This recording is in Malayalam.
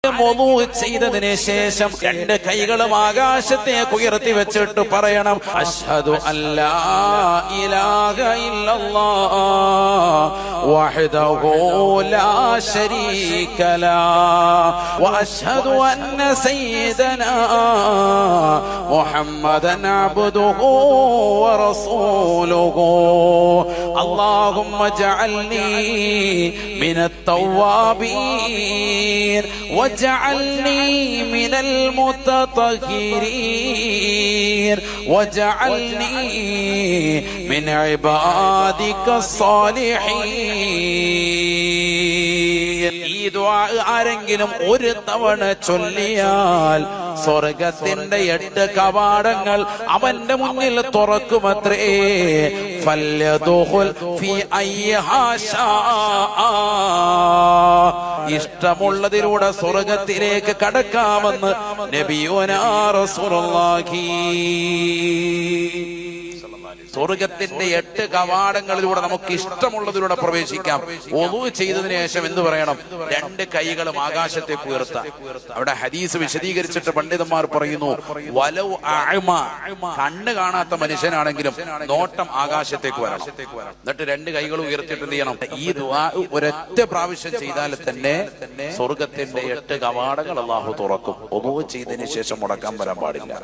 ആരെങ്കിലും വുളൂ ചെയ്തതിന് ശേഷം രണ്ട് കൈകളും ആകാശത്തേക്ക് ഉയർത്തി വെച്ചിട്ട് പറയണം അശ്ഹദു അല്ലാ ഇലാഹ ഇല്ലല്ലാഹ് വഹ്ദഹു ലാ ശരീക ലാ വഅശ്ഹദു അന്ന സയ്യിദനാ മുഹമ്മദൻ അബ്ദുഹു വറസൂലുഹു اللهم اجعلني من التوابين واجعلني من المتطهرين واجعلني من عبادك الصالحين. ഈ ദുആ ആരെങ്കിലും ഒരു തവണ ചൊല്ലിയാൽ സ്വർഗത്തിന്റെ 8 കവാടങ്ങൾ അവന്റെ മുന്നിൽ തുറക്കുമത്രേ. ഫല്യദുഖുൽ ഫീ അയ്യിഹാ ശാഅ, ഇഷ്ടമുള്ളതിലൂടെ സ്വർഗത്തിലേക്ക് കടക്കാമെന്ന് നബിയുനാ റസൂലുള്ളാഹി. സ്വർഗത്തിന്റെ 8 കവാടങ്ങളിലൂടെ നമുക്ക് ഇഷ്ടമുള്ളതിലൂടെ പ്രവേശിക്കാം. വുളൂ ചെയ്തതിനു ശേഷം എന്ത് പറയണം? 2 കൈകളും ആകാശത്തേക്ക് ഉയർത്താം. അവിടെ ഹദീസ് വിശദീകരിച്ചിട്ട് പണ്ഡിതന്മാർ പറയുന്നു, വലൗ അഅമ, കണ്ണ് കാണാത്ത മനുഷ്യനാണെങ്കിലും നോട്ടം ആകാശത്തേക്ക് വരണം. എന്നിട്ട് 2 കൈകളും ഉയർത്തിയിട്ട് എന്ത് ചെയ്യണം? ഈ ദുആ ഒരൊറ്റ പ്രാവശ്യം ചെയ്താൽ തന്നെ സ്വർഗത്തിന്റെ 8 കവാടങ്ങൾ അല്ലാഹു തുറക്കും. വുളൂ ചെയ്തതിനു ശേഷം മുടക്കാൻ വരാൻ പാടില്ല.